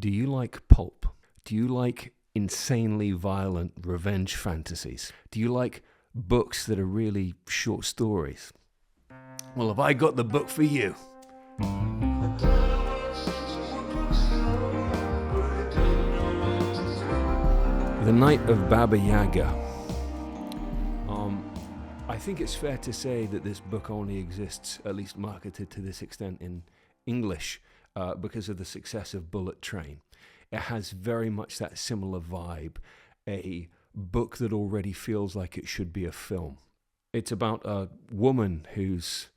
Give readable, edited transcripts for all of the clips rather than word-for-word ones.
Do you like pulp? Do you like insanely violent revenge fantasies? Do you like books that are really short stories? Well, have I got the book for you? The Night of Baba Yaga. I think it's fair to say that this book only exists, at least marketed to this extent, in English because of the success of Bullet Train. It has very much that similar vibe, a book that already feels like it should be a film. It's about a woman who's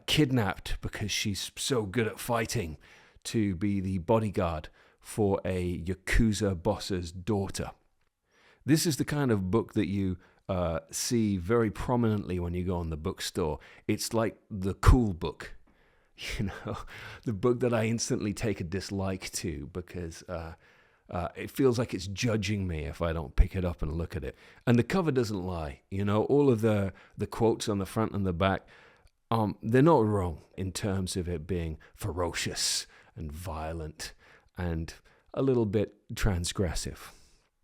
kidnapped because she's so good at fighting to be the bodyguard for a Yakuza boss's daughter. This is the kind of book that you see very prominently when you go in the bookstore. It's like the cool book, the book that I instantly take a dislike to because it feels like it's judging me if I don't pick it up and look at it. And the cover doesn't lie. All of the quotes on the front and the back, they're not wrong in terms of it being ferocious and violent and a little bit transgressive.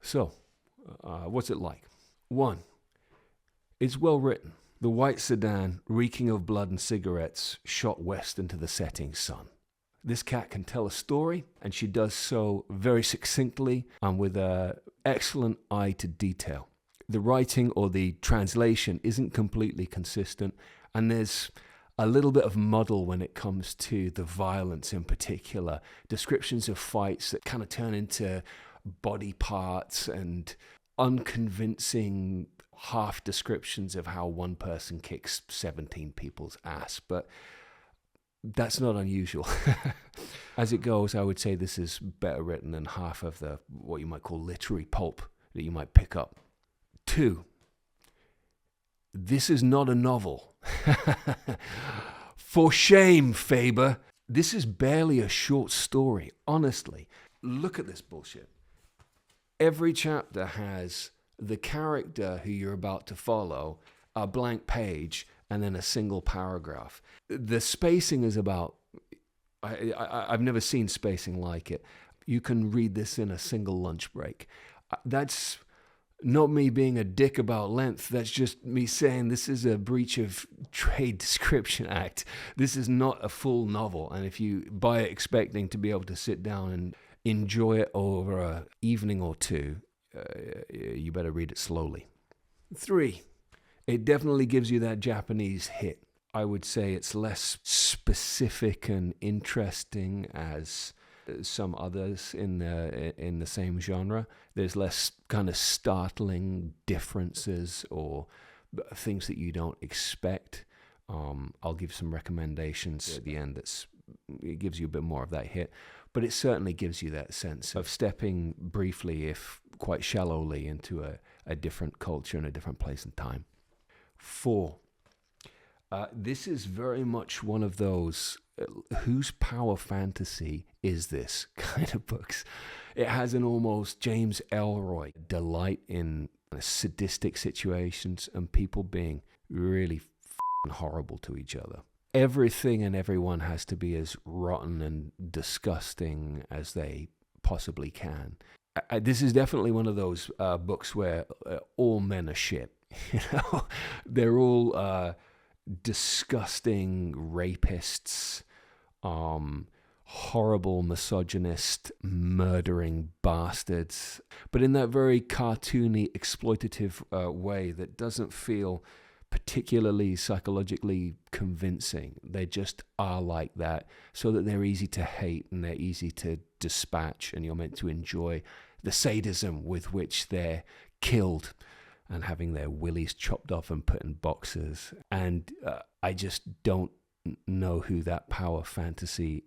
So, what's it like? 1, it's well written. The white sedan, reeking of blood and cigarettes, shot west into the setting sun. This cat can tell a story, and she does so very succinctly and with an excellent eye to detail. The writing or the translation isn't completely consistent, and there's a little bit of muddle when it comes to the violence in particular. Descriptions of fights that kind of turn into body parts and unconvincing half descriptions of how one person kicks 17 people's ass, but that's not unusual. As it goes, I would say this is better written than half of the what you might call literary pulp that you might pick up. 2, this is not a novel. For shame, Faber. This is barely a short story, honestly. Look at this bullshit. Every chapter has the character who you're about to follow, a blank page, and then a single paragraph. The spacing is about, I've never seen spacing like it. You can read this in a single lunch break. That's not me being a dick about length. That's just me saying this is a breach of Trade Description Act. This is not a full novel. And if you buy it expecting to be able to sit down and enjoy it over an evening or two, you better read it slowly. 3, it definitely gives you that Japanese hit. I would say it's less specific and interesting as some others in the same genre. There's less kind of startling differences or things that you don't expect. I'll give some recommendations at the end. It gives you a bit more of that hit. But it certainly gives you that sense of stepping briefly, if quite shallowly, into a different culture and a different place and time. 4, this is very much one of those whose power fantasy is this kind of books. It has an almost James Ellroy delight in sadistic situations and people being really horrible to each other. Everything and everyone has to be as rotten and disgusting as they possibly can. This is definitely one of those books where all men are shit. They're all disgusting rapists, horrible misogynist, murdering bastards, but in that very cartoony, exploitative way that doesn't feel particularly psychologically convincing. They just are like that, so that they're easy to hate and they're easy to dispatch, and you're meant to enjoy the sadism with which they're killed and having their willies chopped off and put in boxes. And I just don't know who that power fantasy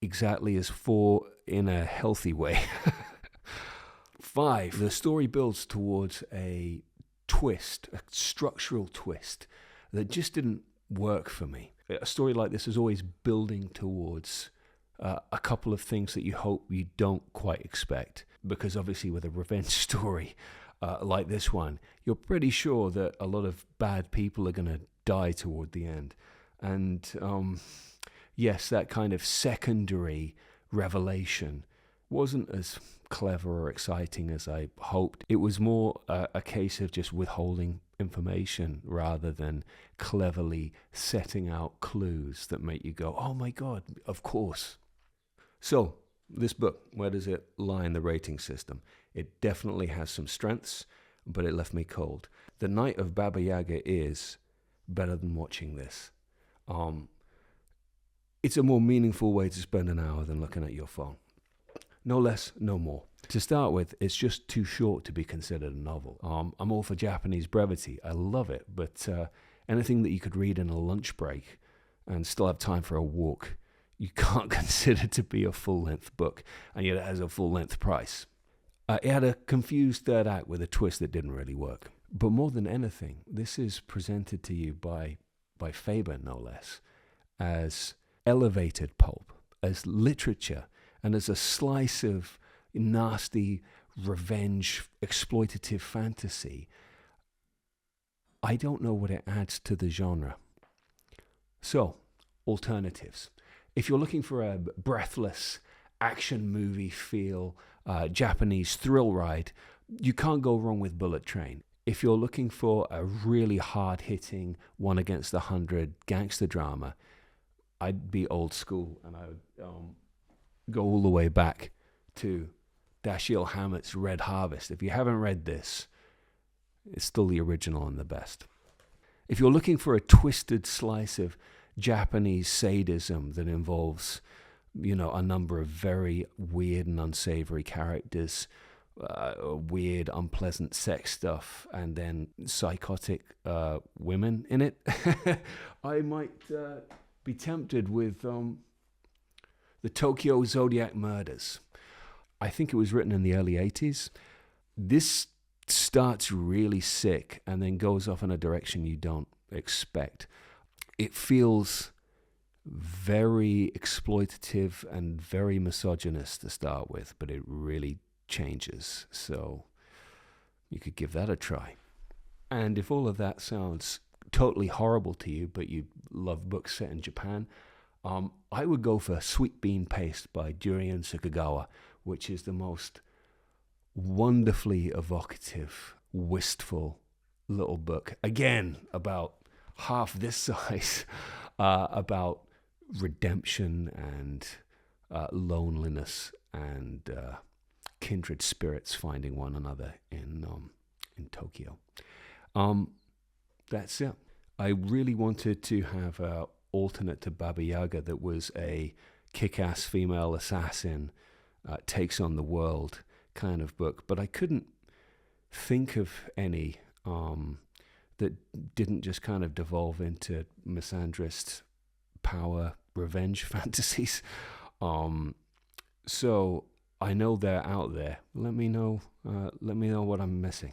exactly is for in a healthy way. 5, the story builds towards a twist, a structural twist that just didn't work for me. A story like this is always building towards a couple of things that you hope you don't quite expect, because obviously with a revenge story like this one, you're pretty sure that a lot of bad people are going to die toward the end. And yes, that kind of secondary revelation wasn't as clever or exciting as I hoped. It was more a case of just withholding information rather than cleverly setting out clues that make you go, oh my God, of course. So, this book, where does it lie in the rating system? It definitely has some strengths, but it left me cold. The Night of Baba Yaga is better than watching this. It's a more meaningful way to spend an hour than looking at your phone. No less, no more. To start with, it's just too short to be considered a novel. I'm all for Japanese brevity. I love it, but anything that you could read in a lunch break and still have time for a walk, you can't consider to be a full-length book, and yet it has a full-length price. It had a confused third act with a twist that didn't really work. But more than anything, this is presented to you by Faber, no less, as elevated pulp, as literature, and as a slice of nasty revenge, exploitative fantasy. I don't know what it adds to the genre. So, alternatives. If you're looking for a breathless action movie feel, Japanese thrill ride, you can't go wrong with Bullet Train. If you're looking for a really hard-hitting, 1 against 100 gangster drama, I'd be old school, and I would go all the way back to Dashiell Hammett's Red Harvest. If you haven't read this, it's still the original and the best. If you're looking for a twisted slice of Japanese sadism that involves, a number of very weird and unsavory characters, weird, unpleasant sex stuff, and then psychotic women in it, I might be tempted with the Tokyo Zodiac murders. I think it was written in the early 80s. This starts really sick and then goes off in a direction you don't expect. It feels very exploitative and very misogynist to start with, but it really changes. So you could give that a try. And if all of that sounds totally horrible to you, but you love books set in Japan, I would go for Sweet Bean Paste by Durian, which is the most wonderfully evocative, wistful little book. Again, about half this size, about redemption and loneliness and kindred spirits finding one another in Tokyo. That's it. I really wanted to have an alternate to Baba Yaga that was a kick-ass female assassin takes on the world kind of book, but I couldn't think of any that didn't just kind of devolve into misandrist power revenge fantasies. So I know they're out there. Let me know what I'm missing.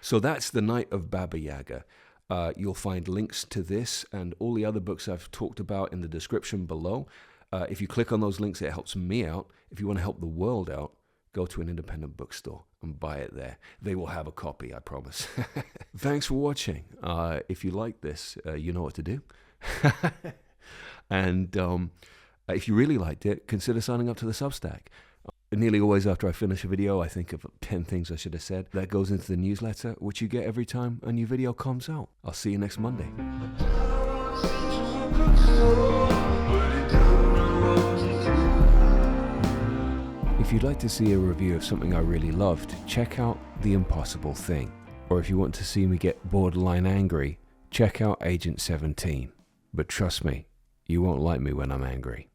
So that's The Night of Baba Yaga. You'll find links to this and all the other books I've talked about in the description below. If you click on those links, it helps me out. If you want to help the world out, go to an independent bookstore and buy it there. They will have a copy, I promise. Thanks for watching. If you like this, you know what to do. And if you really liked it, consider signing up to the Substack. Nearly always after I finish a video, I think of 10 things I should have said. That goes into the newsletter, which you get every time a new video comes out. I'll see you next Monday. If you'd like to see a review of something I really loved, check out The Impossible Thing. Or if you want to see me get borderline angry, check out Agent 17. But trust me, you won't like me when I'm angry.